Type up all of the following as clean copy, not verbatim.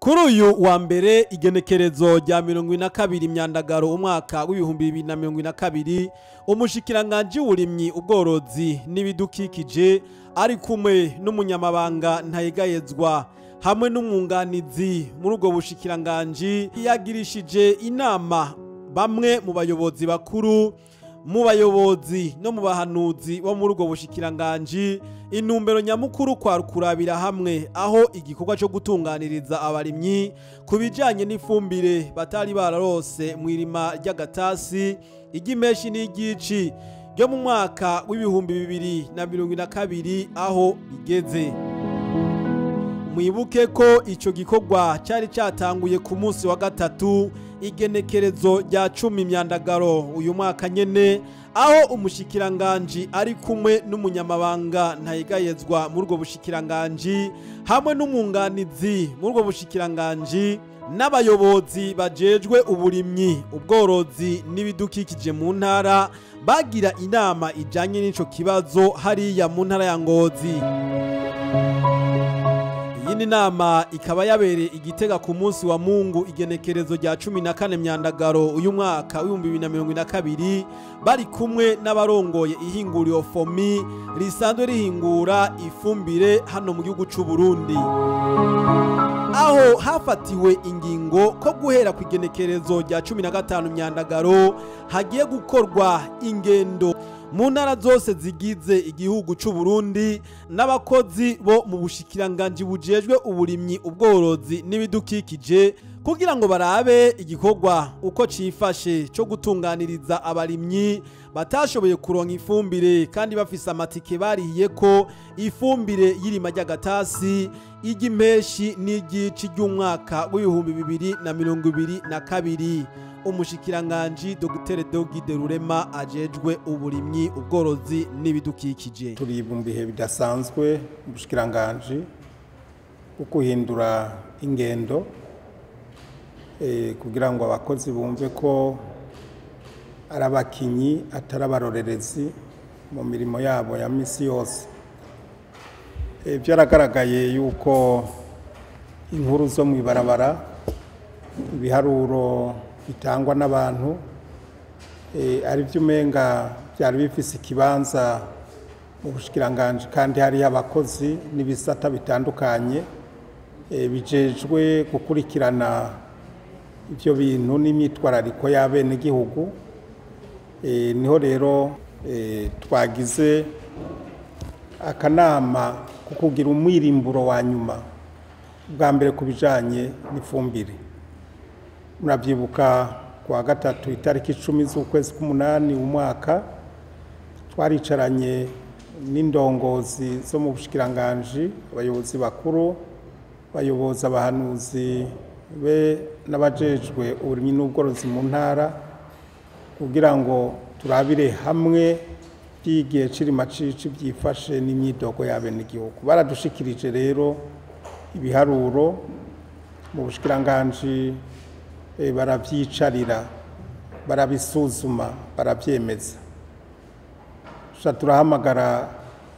Kuri uyu wa mbere igenekerezo rya 22 Myandagaro umwaka w'ibihumbi 2022 umushikiranganji w'uburimyi ubworozi n'ibidukikije ari kumwe n'umunyamabanga ntayegayezwa hamwe n'umwunganizi muri ubwo bushikiranganji yagirishije inama bamwe mu bayobozi bakuru mu bayobozi no mu bahanuzi bo muri ubwo bushikiranganji intumbero nyamukuru kwa kurabira hamwe aho igikorwa cyo gutunganiriza abarimyi kubijanye n'ifumbire batari bararose mu irima ry'agatasi igimeshi n'igici ryo mu mwaka w'ibihumbi 2022 aho bigeze. Mwibuke ko ico gikorwa cyari cyatanguye ku munsi wa gatatu igenekerezo rya 10 Myandagaro uyu mwaka nyene aho umushikiranganji ari kumwe n'umunyamabanga ntayegayezwa muri ubwo bushikiranganji hamwe n'umwunganizi muri ubwo bushikiranganji n'abayobozi bajejwe uburimyi ubworozi n'ibidukikije mu ntara bagira inama ijanye n'ico kibazo hariya mu ntara ya Ngozi. Iyi nama ikaba yabereye Igitega ku munsi wa Mungu igenekerezo rya 14 Myandagaro uyu mwaka w'ibihumbi 2022 bari kumwe n'abarongoye ihinguriro FOMI risanzwe rihingura ifumbire hano mu gihugu c'u Burundi. Aho hafatiwe ingingo ko guhera ku igenekerezo rya 15 Myandagaro hagiye gukorwa ingendo mu ntara zose zigize igihugu c'u Burundi n'abakozi bo mu bushikiranganji bujejwe uburimyi ubworozi n'ibidukikije kugira ngo barabe igikorwa uko cifashe cyo gutunganiriza abarimyi batashoboye kuronka ifumbire kandi bafise amatike barihiye ko ifumbire y'irima ry'agatasi igimeshi n'igici ry'umwaka w'ibihumbi 2022. Umushikiranganji Dr. Deogide Rurema ajejwe uburimyi ubworozi n'ibidukikije. Turi mu bihe bidasanzwe umushikiranganji ukuhindura ingendo kugira ngo abakozi bumve ko arabakinyi atarabarorerezi mu mirimo yabo ya misi yose. Byaragaragaye yuko inkuru zo mwibarabara ibiharuro bitangwa n'abantu ari by'umenga byari bifise ikibanza mu bushikiranganji kandi hari abakozi n'ibisata bitandukanye bijejwe gukurikirana ibyo bintu n'imyitwarariko y'abene gihugu. Niho rero twagize akanama ko kugira umwirimburo wa nyuma bwa mbere kubijanye n'ifumbire. Murabyibuka kwa gatatu itariki 10 z'ukwezi k'umunani umwaka twaricaranye n'indongozi zo mu bushikiranganji abayobozi bakuru bayoboza abahanuzi be n'abajejwe uburimyi n'ubworozi mu ntara kugira ngo turabire hamwe by'igihe cirima cici byifashe n'imyidogo y'abene igihugu. Baradushikirije rero ibiharuro mu bushikiranganji baravyicarira barabisuzuma baravyemeza. Turahamagara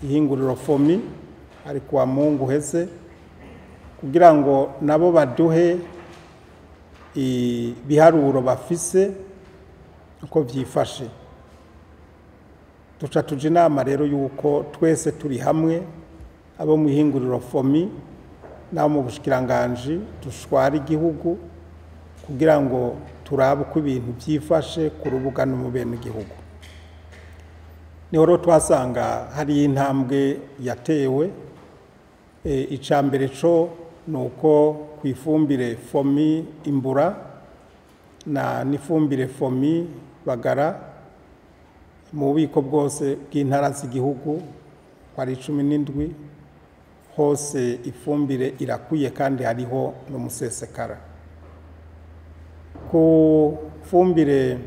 ihinguriro FOMI ari kwa Mungu heze kugira ngo nabo baduhe ibiharuro bafise uko vyifashe. Tuje inama rero yuko twese turi hamwe abo mu ihinguriro FOMI nabo mu bushikiranganji dushwara igihugu kugira ngo turabe uko ibintu byifashe ku rubuga no mu bene igihugu. Niho rero twasanga hari intambwe yatewe. Icambere co nuko kwifumbire FOMI imbura na nifumbire FOMI bagara mu bubiko bwose bw'intara z'igihugu kwari 17 hose ifumbire irakwiye kandi hariho no musesekara. Ku fumbire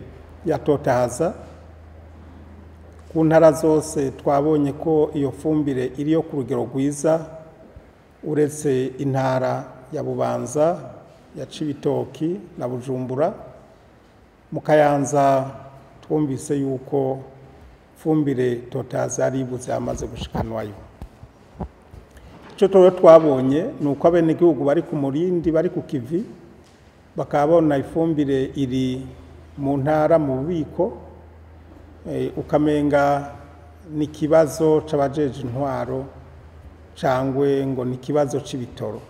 ya totahaza ku ntara zose twabonye ko iyo fumbire iriyo ku rugero rwiza uretse intara ya Bubanza ya Cibitoki na Bujumbura. Mu Kayanza twumvise yuko fumbire totahaza aribuze amaze gushikanwayo. icyo twabonye ni uko abenegihugu bari ku murindi bari ku kivi bakabona ifumbire iri mu ntara mu bubiko ukamenga ni ikibazo c'abajeje intwaro cangwe ngo ni ikibazo c'ibitoro.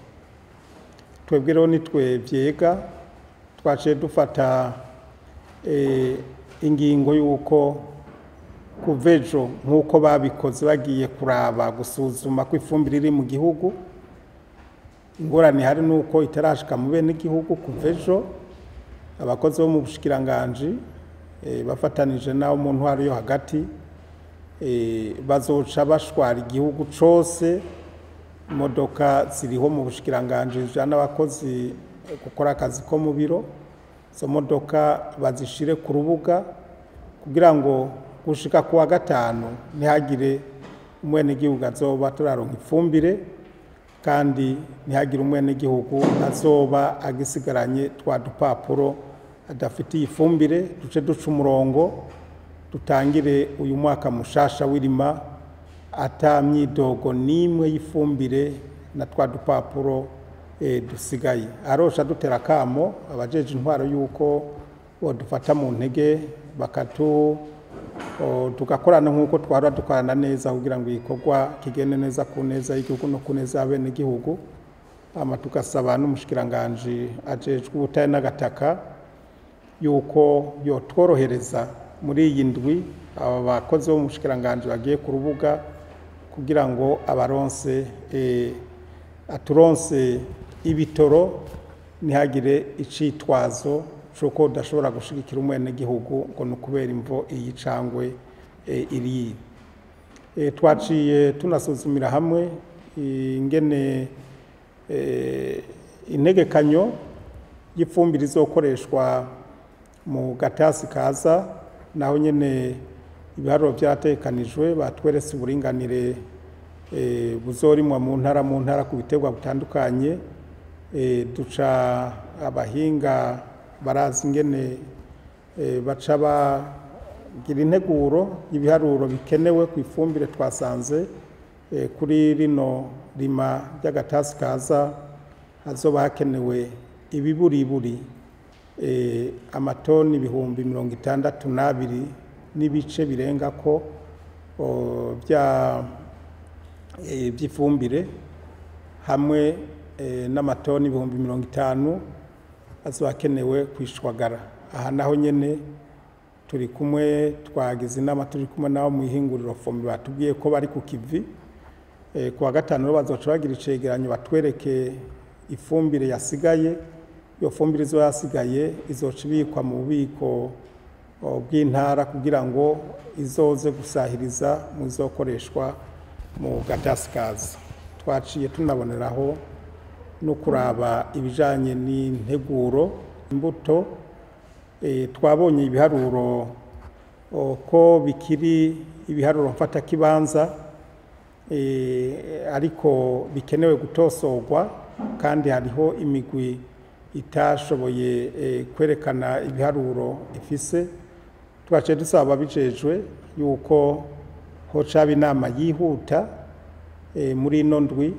Twebwe rero nitwe vyega twaciye dufata ingingo y'uko kuvejo nk'uko babikoze bagiye kuraba gusuzuma ko ifumbire iri mu gihugu, ingorane hari nuko itarashika mu bene igihugu. Kuvejo abakozi bo mu bushikiranganji bafatanije nawo mu ntwaro yo hagati bazoca bashwara igihugu cose, imodoka ziriho mu bushikiranganji zijana abakozi gukora akazi ko mu biro, izo modoka bazishire ku rubuga kugira ngo gushika kuwa gatanu ntihagire umwenegihugu azoba turaronka ifumbire, kandi ntihagire umwenegihugu azoba agisigaranye twa dupapuro adafitiye ifumbire. Duce duca umurongo dutangire uyu mwaka mushasha w'irima ata myidogo n'imwe y'ifumbire na twa dupapuro dusigaye. Arosha dutera kamo abajeje intwaro yuko bodufata mu ntege tugakorana nk'uko twara dukorana neza kugira ngo igikorwa kigende neza ku neza y'igihugu no ku neza y'abenegihugu. Tugasaba n'umushikiranganji ajejwe ubutare n'agataka yuko yotworohereza muri iyi ndwi aba bakozi bo mu bushikiranganji bagiye ku rubuga kugira ngo aturonse ibitoro, ntihagire icitwazo c'uko udashobora gushigikira umwenegihugu ngo ni ukubera imvo iyi cangwe iriyi. Twaciye tunasuzumira hamwe ingene integekanyo y'ifumbire izokoreshwa mu gatasi kaza, naho nyene ibiharuro vyatekanijwe batweretse uburinganire buzorimwa mu ntara ku biterwa bitandukanye. Duca abahinga barazi ingene baca bagira integuro y'ibiharuro bikenewe ku ifumbire. Twasanze kuri rino rima ry'agatasi kaza hazoba hakenewe ibiburiburi amatoni 62 n'ibice birenga ko by'ifumbire, hamwe n'amatoni 50,000 azoba akenewe kwishwagara. Aha naho nyene turi kumwe, twagize inama turi kumwe nabo mu ihinguriro FOMI batubwiye ko bari ku kivi. Kuwa gatanu rero bazoca bagira icegeranyo batwereke ifumbire yasigaye. Iyo fumbire izo yasigaye izoca ibikwa mu bubiko bw'intara kugira ngo izoze gusahiriza mu izokoreshwa mu gatasi kaza. Twaciye tunaboneraho no kuraba ibijanye n'integuro imbuto. Twabonye ibiharuro ko bikiri ibiharuro mfata kibanza, ariko bikenewe gutosorwa, kandi hariho imigwi itashoboye kwerekana ibiharuro ifise. Twaciye dusaba bijejwe yuko hocaba inama yihuta muri ino ndwi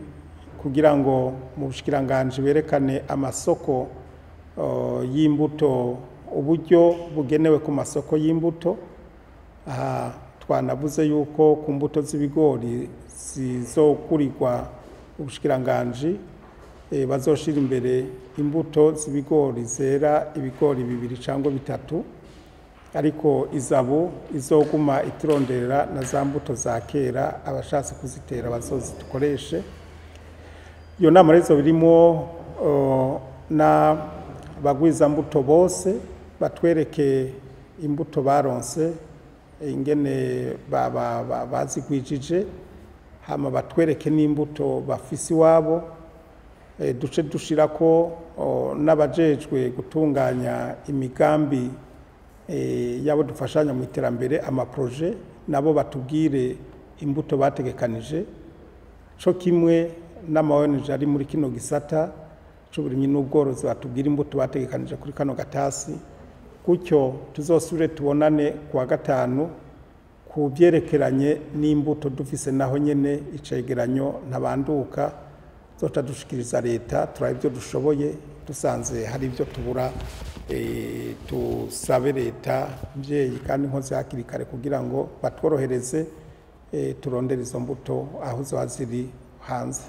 kugira ngo mu bushikiranganji berekane amasoko y'imbuto, uburyo bugenewe ku masoko y'imbuto. Aha twanavuze yuko ku mbuto z'ibigori zizogurirwa ubushikiranganji bazoshira imbere imbuto z'ibigori zera ibigori 2 cyangwa 3, ariko izabu izoguma itironderera na za mbuto za kera abashatse kuzitera bazozitukoreshe. Iyo nama rezo birimo na bagwiza mbuto bose batwereke imbuto baronse ingene bazigwijije, hama batwereke n'imbuto bafisi wabo. Duce dushirako n'abajejwe gutunganya imigambi yabo dufashanya mu iterambere, amaproje, nabo batubwire imbuto bategekanije, co kimwe n'ama-ONG ari muri kino gisata c'uburimyi n'ubworozi batubwira imbuto bategekanije kuri kano gatasi. Gutyo tuzosubire tubonane kuwa gatanu ku byerekeranye n'imbuto dufise naho nyene icegeranyo ntabanduka zoca dushikiriza leta turaba ibyo dushoboye dusanze hari ibyo tubura tusabe leta mvyeyi kandi nkoze hakiri kare kugira ngo batworohereze turondere izo mbuto aho ziba ziri hanze.